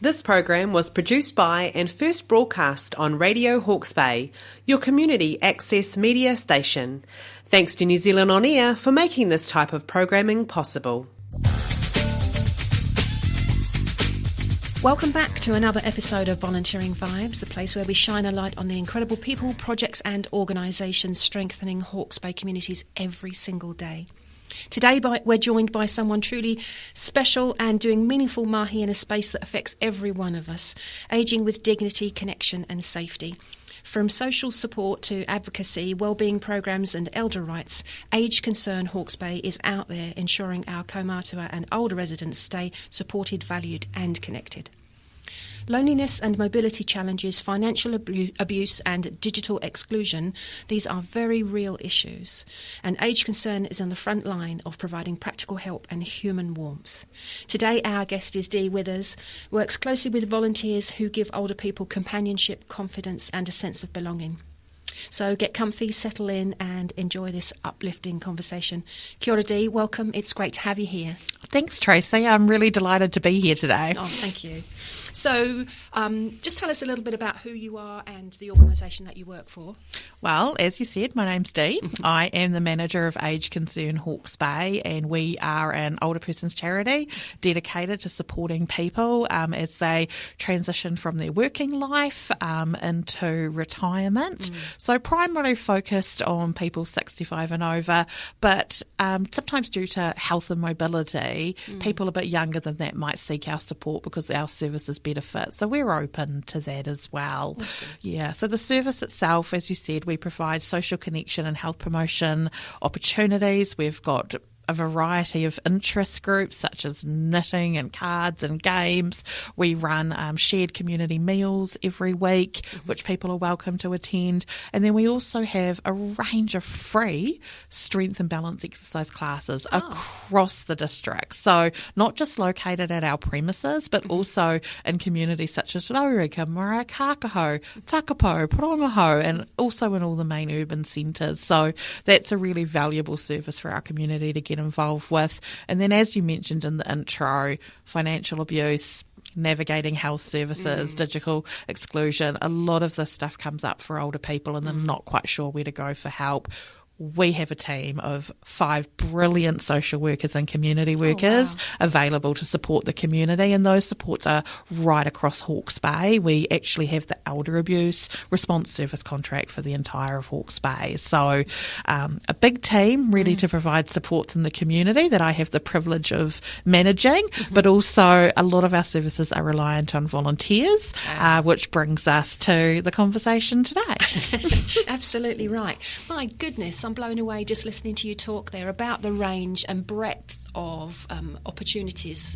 This program was produced by and first broadcast on Radio Hawke's Bay, your community access media station. Thanks to New Zealand On Air for making this type of programming possible. Welcome back to another episode of Volunteering Vibes, the place where we shine a light on the incredible people, projects and organisations strengthening Hawke's Bay communities every single day. Today we're joined by someone truly special and doing meaningful mahi in a space that affects every one of us, ageing with dignity, connection and safety. From social support to advocacy, wellbeing programs and elder rights, Age Concern Hawke's Bay is out there ensuring our kaumātua and older residents stay supported, valued and connected. Loneliness and mobility challenges, financial abuse and digital exclusion, these are very real issues. And Age Concern is on the front line of providing practical help and human warmth. Today our guest is Dee Withers, works closely with volunteers who give older people companionship, confidence and a sense of belonging. So get comfy, settle in and enjoy this uplifting conversation. Kia ora Dee, welcome. It's great to have you here. Thanks Tracy, I'm really delighted to be here today. Oh, thank you. So just tell us a little bit about who you are and the organisation that you work for. Well, as you said, my name's Dee. I am the manager of Age Concern Hawke's Bay, and we are an older person's charity dedicated to supporting people as they transition from their working life into retirement. So primarily focused on people 65 and over, but sometimes due to health and mobility, people a bit younger than that might seek our support because our services better fit. So we're open to that as well. Awesome. Yeah, so the service itself, as you said, we provide social connection and health promotion opportunities. We've got a variety of interest groups such as knitting and cards and games. We run shared community meals every week, which people are welcome to attend. And then we also have a range of free strength and balance exercise classes across the district. So not just located at our premises, but also in communities such as Raurika, Maraikakaho, Takapo, Porongaho, and also in all the main urban centres. So that's a really valuable service for our community to get involved with. And then, as you mentioned in the intro, financial abuse, navigating health services, digital exclusion, a lot of this stuff comes up for older people and they're not quite sure where to go for help. We have a team of 5 brilliant social workers and community workers available to support the community, and those supports are right across Hawke's Bay. We actually have the elder abuse response service contract for the entire of Hawke's Bay. So a big team ready to provide supports in the community that I have the privilege of managing, but also a lot of our services are reliant on volunteers, which brings us to the conversation today. Absolutely right. My goodness, I'm blown away just listening to you talk there about the range and breadth of opportunities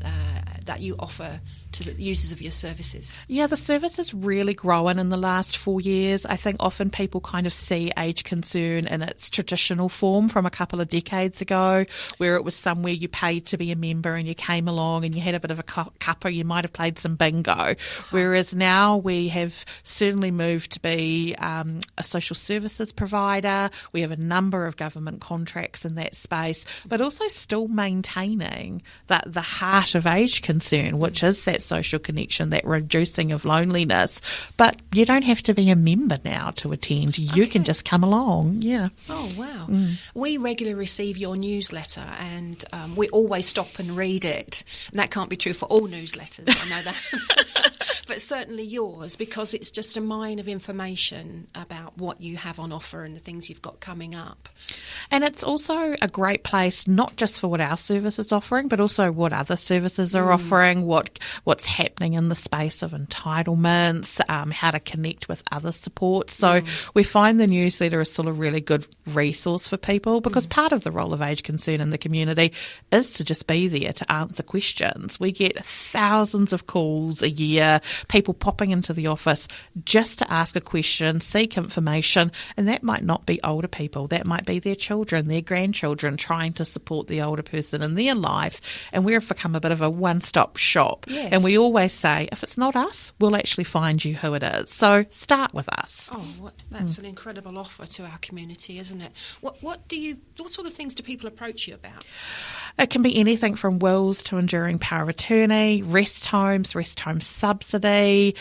that you offer to the users of your services. Yeah, the service has really grown in the last 4 years. I think often people kind of see Age Concern in its traditional form from a couple of decades ago, where it was somewhere you paid to be a member and you came along and you had a bit of a cuppa, you might have played some bingo. Whereas now we have certainly moved to be a social services provider. We have a number of government contracts in that space, but also still maintaining the heart of Age Concern, which is that social connection, that reducing of loneliness. But you don't have to be a member now to attend. You can just come along. Yeah. Oh, wow. We regularly receive your newsletter and we always stop and read it. And that can't be true for all newsletters, I know that. But certainly yours, because it's just a mine of information about what you have on offer and the things you've got coming up. And it's also a great place, not just for what our service is offering, but also what other services are offering, what's happening in the space of entitlements, how to connect with other supports. So we find the newsletter is still a really good resource for people, because part of the role of Age Concern in the community is to just be there to answer questions. We get thousands of calls a year people popping into the office just to ask a question, seek information, and that might not be older people. That might be their children, their grandchildren, trying to support the older person in their life. And we've become a bit of a one-stop shop. Yes. And we always say, if it's not us, we'll actually find you who it is. So start with us. Oh, that's an incredible offer to our community, isn't it? What sort of things do people approach you about? It can be anything from wills to enduring power of attorney, rest home subsidy,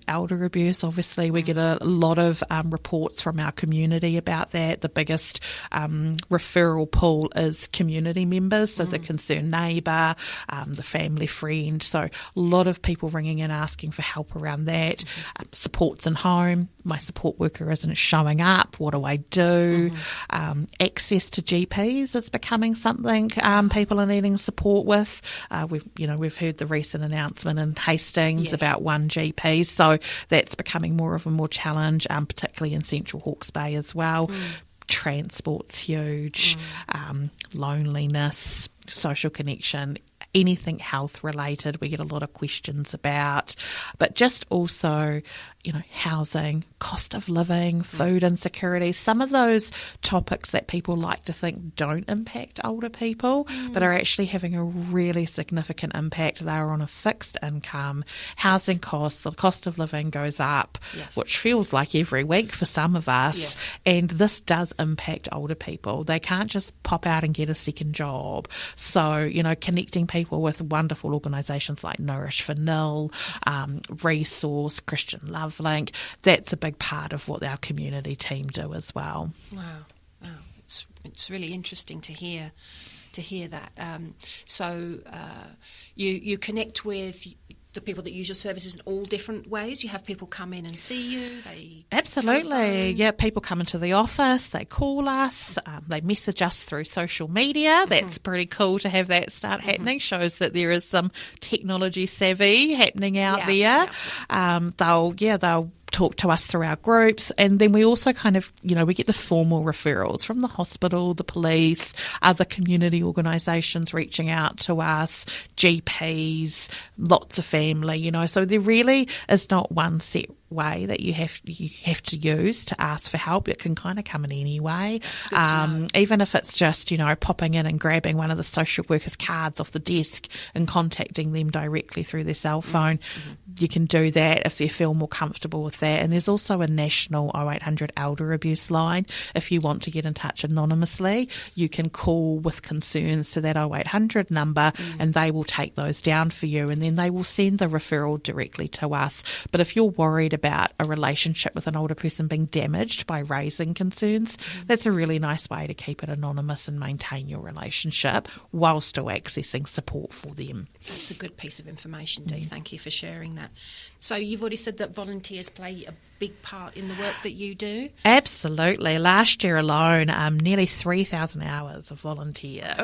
elder abuse. Obviously, we get a lot of reports from our community about that. The biggest referral pool is community members, so the concerned neighbour, the family friend. So a lot of people ringing in asking for help around that. Supports in home. My support worker isn't showing up. What do I do? Access to GPs is becoming something people are needing support with. We've heard the recent announcement in Hastings about one GP, so that's becoming more challenge, particularly in Central Hawke's Bay as well. Transport's huge, loneliness, social connection, anything health related we get a lot of questions about, but just also, housing, cost of living, food insecurity, some of those topics that people like to think don't impact older people, but are actually having a really significant impact. They're on a fixed income, housing costs, the cost of living goes up, which feels like every week for some of us, and this does impact older people. They can't just pop out and get a second job. So, connecting people with wonderful organisations like Nourish for Nil, Resource, Christian Love Link, that's a big part of what our community team do as well. Wow. It's really interesting to hear that. So you connect with the people that use your services in all different ways. You have people come in and see you. Absolutely. Yeah, people come into the office, they call us, they message us through social media. That's pretty cool to have that start happening. Shows that there is some technology savvy happening out there. They'll talk to us through our groups, and then we also we get the formal referrals from the hospital, the police, other community organisations reaching out to us, GPs, lots of family, so there really is not one set way that you have to use to ask for help. It can kind of come in any way. That's good to know. Even if it's just popping in and grabbing one of the social workers' cards off the desk and contacting them directly through their cell phone, you can do that if you feel more comfortable with that. And there's also a national 0800 elder abuse line. If you want to get in touch anonymously, you can call with concerns to that 0800 number, and they will take those down for you, and then they will send the referral directly to us. But if you're worried about a relationship with an older person being damaged by raising concerns, that's a really nice way to keep it anonymous and maintain your relationship while still accessing support for them. That's a good piece of information, Dee. Thank you for sharing that. So you've already said that volunteers play a big part in the work that you do? Absolutely. Last year alone, nearly 3,000 hours of volunteer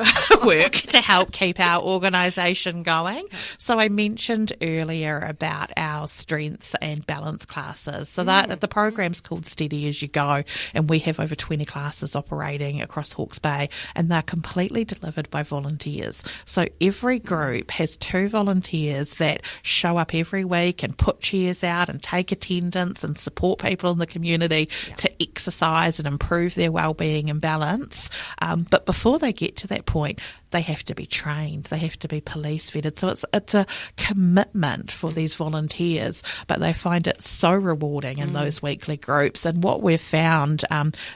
work to help keep our organisation going. So I mentioned earlier about our strength and balance classes. So that the program's called Steady As You Go, and we have over 20 classes operating across Hawke's Bay, and they're completely delivered by volunteers. So every group has 2 volunteers that show up every week and put chairs out and take attendance and support people in the community to exercise and improve their wellbeing and balance. But before they get to that point, they have to be trained. They have to be police vetted. So it's a commitment for these volunteers, but they find it so rewarding in those weekly groups. And what we've found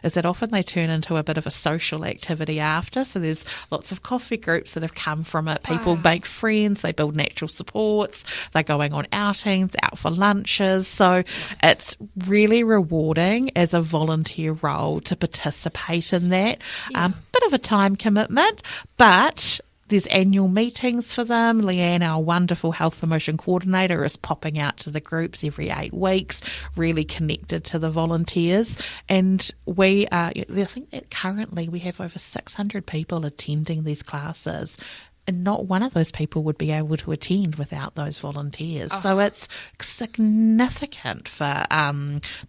is that often they turn into a bit of a social activity after. So there's lots of coffee groups that have come from it. People make friends. They build natural supports. They're going on outings, out for lunches. So it's really rewarding as a volunteer role to participate in that. Bit of a time commitment, but there's annual meetings for them. Leanne, our wonderful health promotion coordinator, is popping out to the groups every 8 weeks, really connected to the volunteers. And I think that currently we have over 600 people attending these classes. and not one of those people would be able to attend without those volunteers. So it's significant for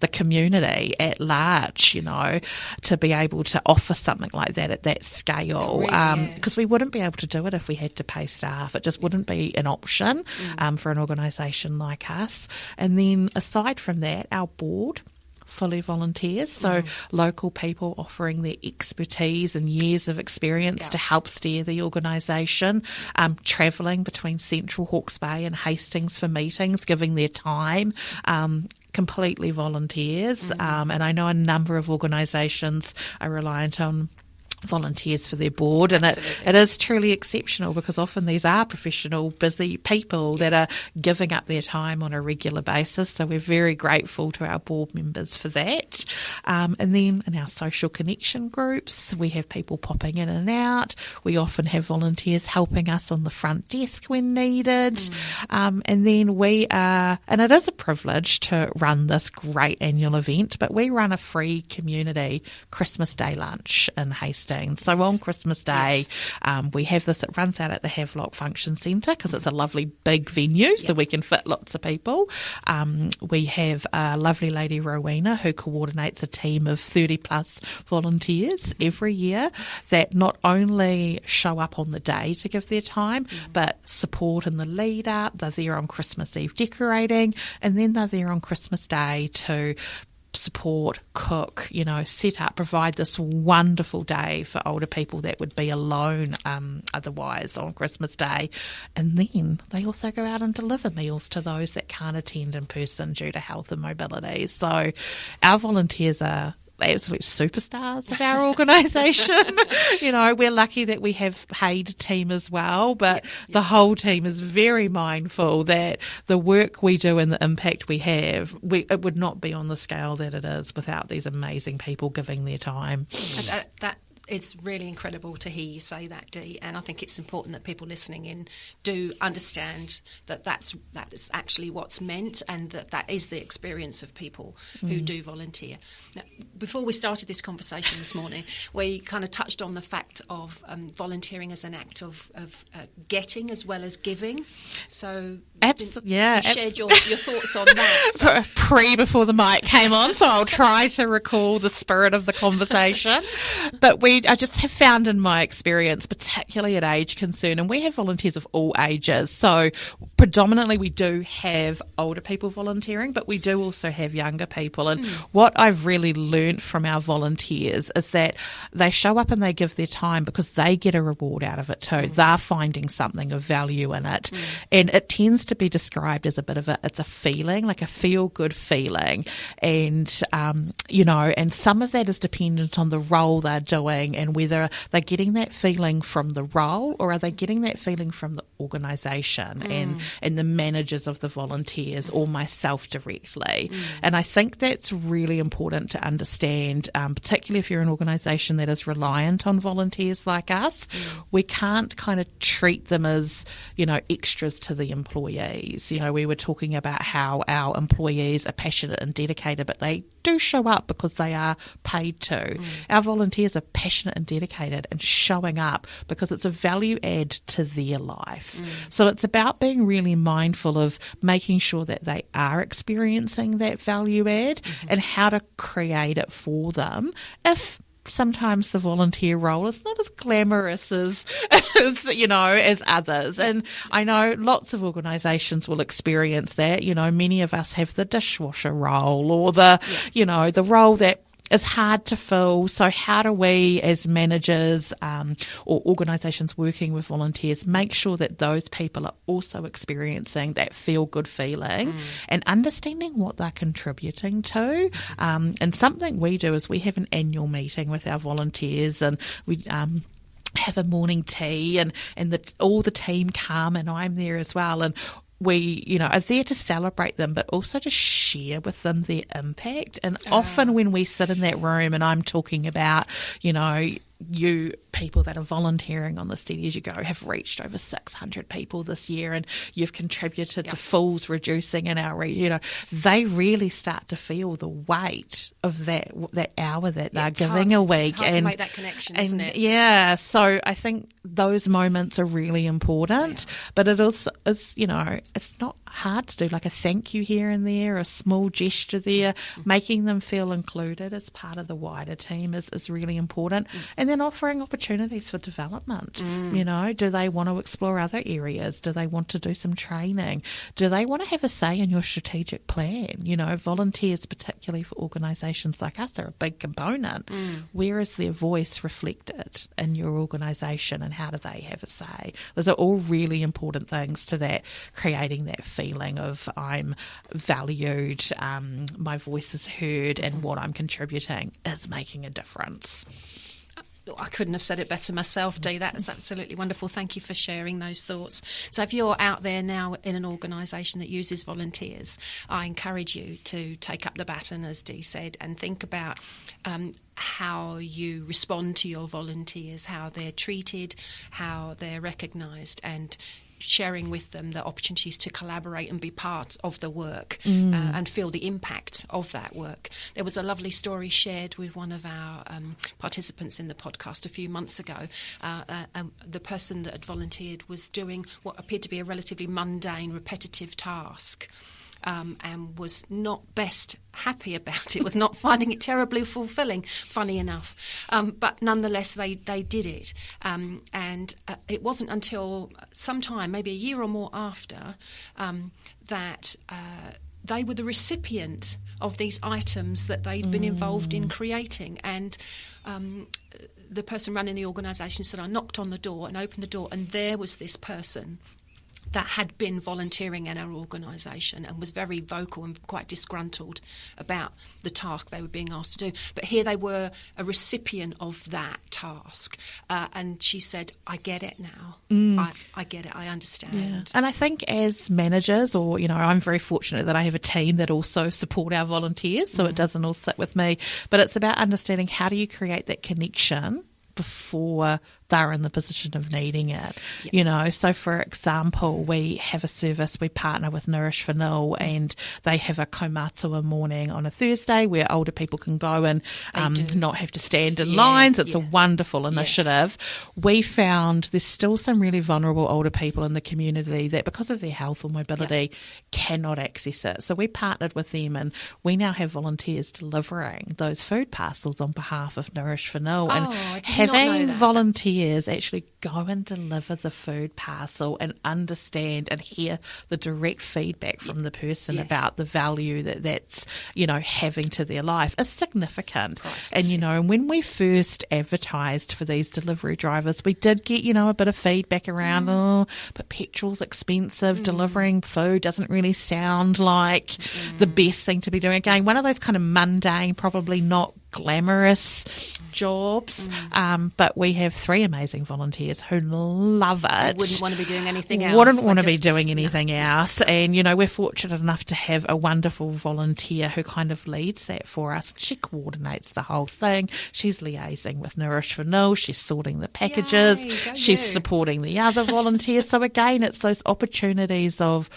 the community at large, to be able to offer something like that at that scale, because we wouldn't be able to do it if we had to pay staff. It just wouldn't be an option for an organisation like us. And then aside from that, our board fully volunteers, so local people offering their expertise and years of experience to help steer the organisation, travelling between Central Hawke's Bay and Hastings for meetings, giving their time, completely volunteers. And I know a number of organisations are reliant on volunteers for their board, and it is truly exceptional, because often these are professional, busy people that are giving up their time on a regular basis. So we're very grateful to our board members for that. And then in our social connection groups, we have people popping in and out. We often have volunteers helping us on the front desk when needed. And then we are, and it is a privilege to run this great annual event, but we run a free community Christmas Day lunch in Hastings. So on Christmas Day, we have this, it runs out at the Havelock Function Centre, because it's a lovely big venue, so we can fit lots of people. We have a lovely lady, Rowena, who coordinates a team of 30 plus volunteers every year that not only show up on the day to give their time, but support in the lead up. They're there on Christmas Eve decorating, and then they're there on Christmas Day to support, cook, set up, provide this wonderful day for older people that would be alone otherwise on Christmas Day. And then they also go out and deliver meals to those that can't attend in person due to health and mobility. So our volunteers are absolute superstars of our organisation. We're lucky that we have paid team as well, but the whole team is very mindful that the work we do and the impact we have, it would not be on the scale that it is without these amazing people giving their time. It's really incredible to hear you say that, Dee, and I think it's important that people listening in do understand that that is actually what's meant, and that is the experience of people who do volunteer. Now, before we started this conversation this morning, we kind of touched on the fact of volunteering as an act of getting as well as giving. So you shared your thoughts on that. Before the mic came on, so I'll try to recall the spirit of the conversation. But I just have found in my experience, particularly at Age Concern, and we have volunteers of all ages, so predominantly we do have older people volunteering, but we do also have younger people. And what I've really learnt from our volunteers is that they show up and they give their time because they get a reward out of it too. They're finding something of value in it. And it tends to be described as it's a feeling, like a feel-good feeling. And, and some of that is dependent on the role they're doing, and whether they're getting that feeling from the role or are they getting that feeling from the organisation and the managers of the volunteers or myself directly. And I think that's really important to understand, particularly if you're an organisation that is reliant on volunteers like us. We can't kind of treat them as, extras to the employees. We were talking about how our employees are passionate and dedicated, but they do show up because they are paid to. Our volunteers are passionate and dedicated and showing up because it's a value add to their life. So it's about being really mindful of making sure that they are experiencing that value add and how to create it for them. If sometimes the volunteer role is not as glamorous as others. And I know lots of organisations will experience that. Many of us have the dishwasher role or the role that is hard to fill. So how do we as managers or organisations working with volunteers make sure that those people are also experiencing that feel-good feeling and understanding what they're contributing to? And something we do is we have an annual meeting with our volunteers, and we have a morning tea, and all the team come, and I'm there as well. And we, are there to celebrate them, but also to share with them their impact. And often when we sit in that room and I'm talking about, you people that are volunteering on the Steady As You Go have reached over 600 people this year, and you've contributed to falls reducing in our, they really start to feel the weight of that hour that they're giving a week. It's hard to make that connection, isn't it? Yeah, so I think those moments are really important, but it also is, it's not hard to do, like a thank you here and there, a small gesture there, making them feel included as part of the wider team is really important. And then offering opportunities for development. Do they want to explore other areas? Do they want to do some training? Do they want to have a say in your strategic plan? Volunteers, particularly for organisations like us, are a big component. Where is their voice reflected in your organisation, and how do they have a say? Those are all really important things to that, creating that feeling of I'm valued, my voice is heard, and what I'm contributing is making a difference. I couldn't have said it better myself, Dee. That's absolutely wonderful. Thank you for sharing those thoughts. So if you're out there now in an organisation that uses volunteers, I encourage you to take up the baton, as Dee said, and think about how you respond to your volunteers, how they're treated, how they're recognised, and sharing with them the opportunities to collaborate and be part of the work and feel the impact of that work. There was a lovely story shared with one of our participants in the podcast a few months ago. The person that had volunteered was doing what appeared to be a relatively mundane, repetitive task. And was not best happy about it, was not finding it terribly fulfilling, funny enough. But nonetheless, they did it. And it wasn't until some time, maybe a year or more after, that they were the recipient of these items that they'd been involved in creating. And the person running the organisation said, I knocked on the door and opened the door, and there was this person that had been volunteering in our organisation and was very vocal and quite disgruntled about the task they were being asked to do. But here they were, a recipient of that task. And she said, I get it now. I get it. I understand. Yeah. And I think as managers, or, I'm very fortunate that I have a team that also support our volunteers, so it doesn't all sit with me. But it's about understanding, how do you create that connection before they're in the position of needing it. So for example, we have a service, we partner with Nourish for Nil, and they have a kaumatua morning on a Thursday where older people can go and not have to stand in lines. It's a wonderful initiative. We found there's still some really vulnerable older people in the community that, because of their health or mobility, cannot access it. So we partnered with them, and we now have volunteers delivering those food parcels on behalf of Nourish for Nil. And having volunteers actually go and deliver the food parcel and understand and hear the direct feedback from the person about the value that's having to their life is significant. Priceless. And when we first advertised for these delivery drivers, we did get a bit of feedback around but petrol's expensive, delivering food doesn't really sound like the best thing to be doing. Again, one of those kind of mundane, probably not glamorous jobs, but we have 3 amazing volunteers who love it. Wouldn't want to be doing anything else. Wouldn't want to be doing anything else. And we're fortunate enough to have a wonderful volunteer who kind of leads that for us. She coordinates the whole thing. She's liaising with Nourish for Nil. She's sorting the packages. She's supporting the other volunteers. So again, it's those opportunities of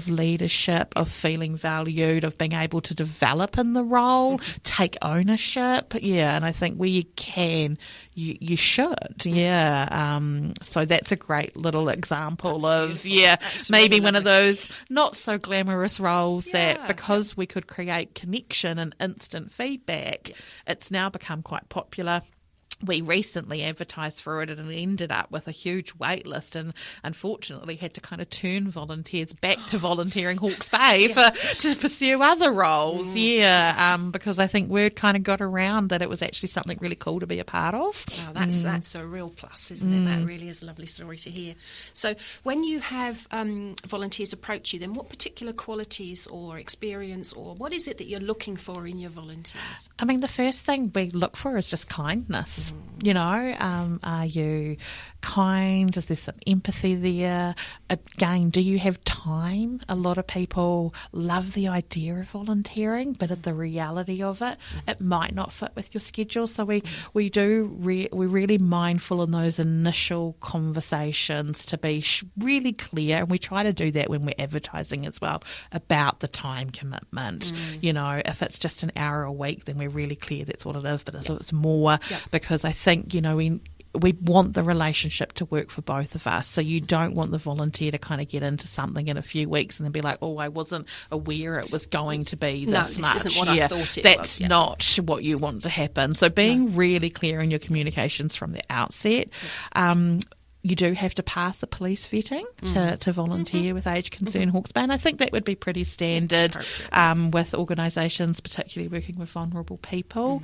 leadership, of feeling valued, of being able to develop in the role, take ownership. And I think where you can, you should. So that's a great little example of maybe one of those not so glamorous roles that, because we could create connection and instant feedback, it's now become quite popular. We recently advertised for it, and it ended up with a huge wait list, and unfortunately had to kind of turn volunteers back to volunteering Hawke's Bay to pursue other roles. Because I think word kind of got around that it was actually something really cool to be a part of. Oh, that's a real plus, isn't it? That really is a lovely story to hear. So when you have volunteers approach you, then what particular qualities or experience, or what is it that you're looking for in your volunteers? I mean, the first thing we look for is just kindness. Are you kind? Is there some empathy there? Again, do you have time? A lot of people love the idea of volunteering, but at the reality of it, it might not fit with your schedule. So we're really mindful in those initial conversations to be really clear, and we try to do that when we're advertising as well about the time commitment. You know, if it's just an hour a week, then we're really clear that's what it is, but it's more because I think, you know, we want the relationship to work for both of us. So you don't want the volunteer to kind of get into something in a few weeks and then be like, oh, I wasn't aware it was going to be this much. This isn't what I thought it That's was. not what you want to happen. So being really clear in your communications from the outset. You do have to pass a police vetting to volunteer with Age Concern Hawke's Bay, and I think that would be pretty standard with organisations, particularly working with vulnerable people.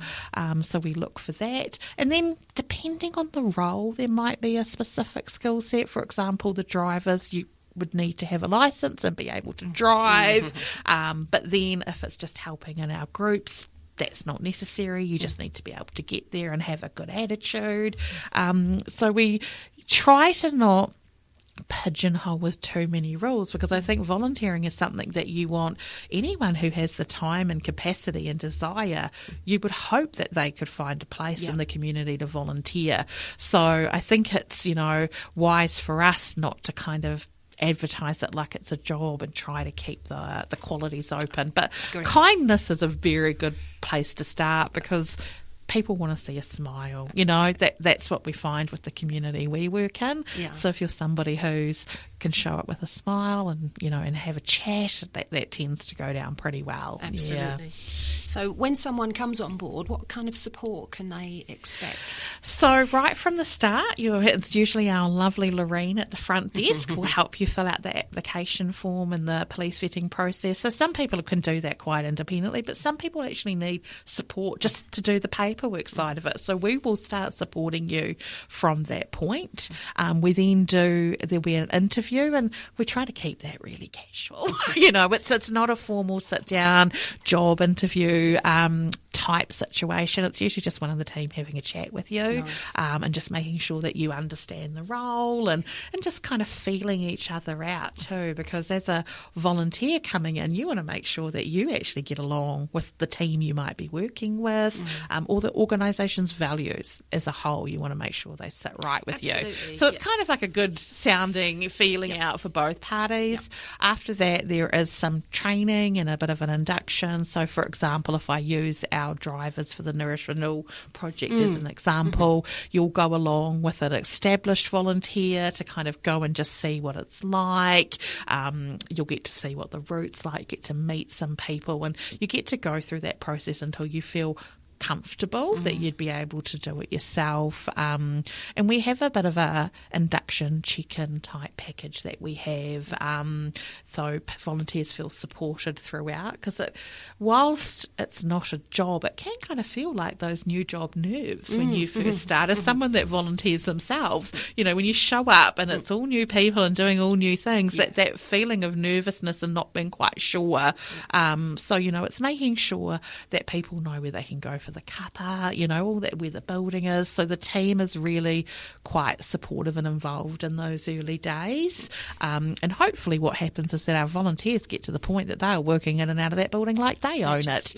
So we look for that. And then depending on the role, there might be a specific skill set. For example, the drivers, you would need to have a licence and be able to drive. But then if it's just helping in our groups, that's not necessary. You just need to be able to get there and have a good attitude. So we try to not pigeonhole with too many rules, because I think volunteering is something that you want anyone who has the time and capacity and desire, you would hope that they could find a place in the community to volunteer. So I think it's, you know, wise for us not to kind of advertise it like it's a job and try to keep the qualities open. But kindness is a very good place to start, because people want to see a smile. You know, that's what we find with the community we work in. So if you're somebody who's can show up with a smile and, you know, and have a chat, that tends to go down pretty well. Absolutely. So when someone comes on board, what kind of support can they expect? So right from the start, it's usually our lovely Lorraine at the front desk will help you fill out the application form and the police vetting process. So some people can do that quite independently, but some people actually need support just to do the paperwork side of it. So we will start supporting you from that point. We then there'll be an interview, and we try to keep that really casual. You know, it's not a formal sit down job interview type situation. It's usually just one of the team having a chat with you, and just making sure that you understand the role and just kind of feeling each other out too, because as a volunteer coming in, you want to make sure that you actually get along with the team you might be working with, or the organisation's values as a whole. You want to make sure they sit right with you. So it's kind of like a good sounding feeling out for both parties. After that, there is some training and a bit of an induction. So for example, if I use our drivers for the Nourish Renewal project as an example, you'll go along with an established volunteer to kind of go and just see what it's like. You'll get to see what the route's like, get to meet some people, and you get to go through that process until you feel comfortable that you'd be able to do it yourself. And we have a bit of a induction check-in type package that we have, so volunteers feel supported throughout, because whilst it's not a job, it can kind of feel like those new job nerves when you first start. As someone that volunteers themselves, you know, when you show up and it's all new people and doing all new things, that feeling of nervousness and not being quite sure. So, you know, it's making sure that people know where they can go for the cuppa, you know, all that, where the building is. So the team is really quite supportive and involved in those early days. And hopefully what happens is that our volunteers get to the point that they are working in and out of that building like they own it.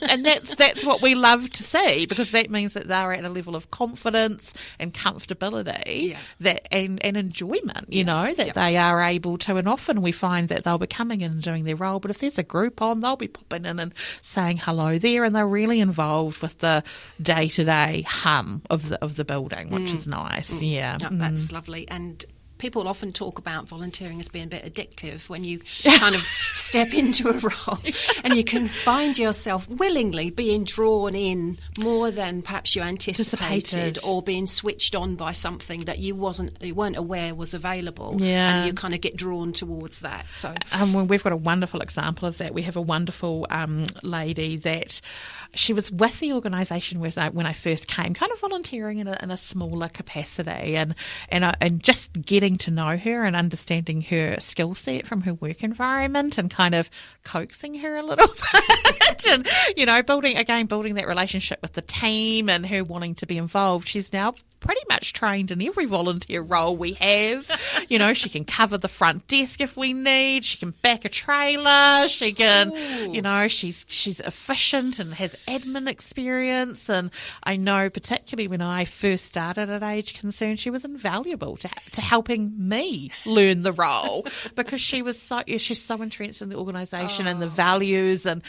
And that's what we love to see, because that means that they're at a level of confidence and comfortability that and enjoyment, you know, that they are able to. And often we find that they'll be coming in and doing their role, but if there's a group on, they'll be popping in and saying hello there, and they're really involved with the day-to-day hum of the building, which is nice. That's lovely. And people often talk about volunteering as being a bit addictive when you kind of step into a role and you can find yourself willingly being drawn in more than perhaps you anticipated, or being switched on by something that you weren't aware was available, and you kind of get drawn towards that. So we've got a wonderful example of that. We have a wonderful lady that she was with the organisation when I first came, kind of volunteering in a smaller capacity, and just getting to know her and understanding her skill set from her work environment and kind of coaxing her a little bit and, you know, building that relationship with the team and her wanting to be involved. She's now pretty much trained in every volunteer role we have. You know, she can cover the front desk if we need. She can back a trailer. She can, you know, she's efficient and has admin experience. And I know particularly when I first started at Age Concern, she was invaluable to helping me learn the role because she's so entrenched in the organisation and the values and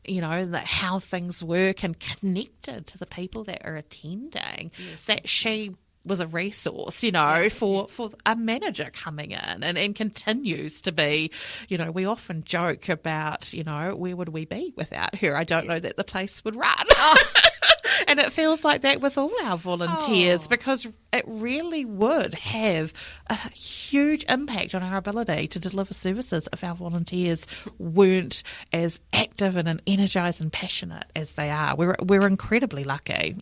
you know, how things work and connected to the people that are attending, that she was a resource, you know, for a manager coming in and continues to be. You know, we often joke about, you know, where would we be without her? I don't know that the place would run. And it feels like that with all our volunteers because it really would have a huge impact on our ability to deliver services if our volunteers weren't as active and energised and passionate as they are. We're incredibly lucky.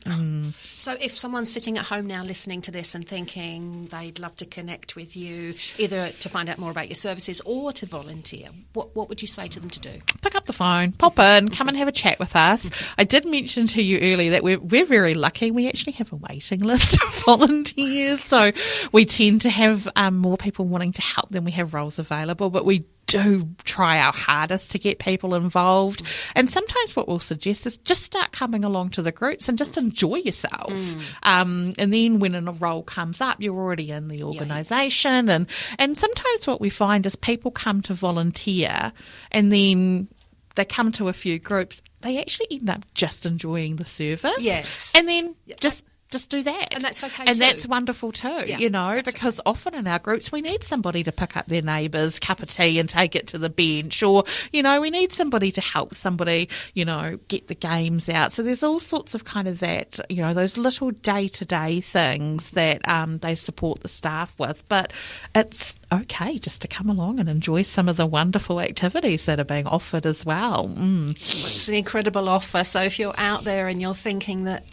So if someone's sitting at home now listening to this and thinking they'd love to connect with you, either to find out more about your services or to volunteer, what would you say to them to do? Pick up the phone, pop in, come and have a chat with us. I did mention to you earlier that we're very lucky. We actually have a waiting list of volunteers, so we tend to have more people wanting to help than we have roles available, but we do try our hardest to get people involved. And sometimes what we'll suggest is just start coming along to the groups and just enjoy yourself. And then when a role comes up, you're already in the organisation. And sometimes what we find is people come to volunteer and then they come to a few groups, they actually end up just enjoying the service. Yes. And then just do that. And that's okay and too. That's wonderful too, you know, because often in our groups we need somebody to pick up their neighbour's cup of tea and take it to the bench, or, you know, we need somebody to help somebody, you know, get the games out. So there's all sorts of kind of that, you know, those little day-to-day things that they support the staff with. But it's okay just to come along and enjoy some of the wonderful activities that are being offered as well. It's an incredible offer. So if you're out there and you're thinking that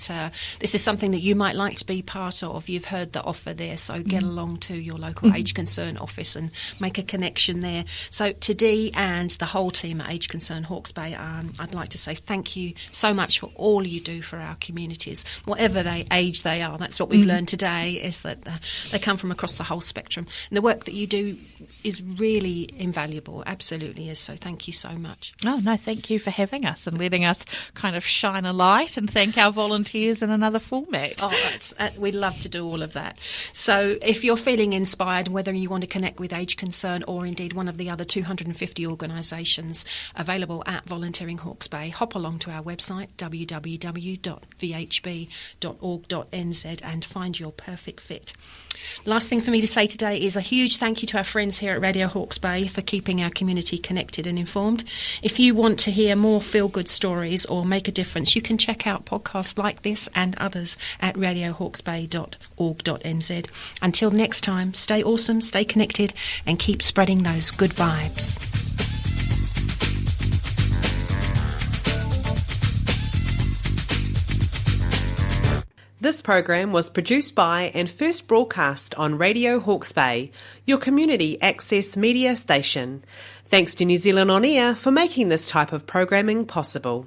this is something that you might like to be part of, you've heard the offer there, so get along to your local Age Concern office and make a connection there. So to Dee and the whole team at Age Concern Hawke's Bay, I'd like to say thank you so much for all you do for our communities, whatever age they are. That's what we've learned today, is that they come from across the whole spectrum. And the work that you do is really invaluable, absolutely is. So thank you so much. Oh, no, thank you for having us and letting us kind of shine a light and thank our volunteers in another format. Oh, we'd love to do all of that. So if you're feeling inspired, whether you want to connect with Age Concern or indeed one of the other 250 organisations available at Volunteering Hawke's Bay, hop along to our website, www.vhb.org.nz, and find your perfect fit. Last thing for me to say today is a huge thank you to our friends here at Radio Hawke's Bay for keeping our community connected and informed. If you want to hear more feel-good stories or make a difference, you can check out podcasts like this and others at radiohawkesbay.org.nz. Until next time, stay awesome, stay connected, and keep spreading those good vibes. This program was produced by and first broadcast on Radio Hawke's Bay, your community access media station. Thanks to New Zealand On Air for making this type of programming possible.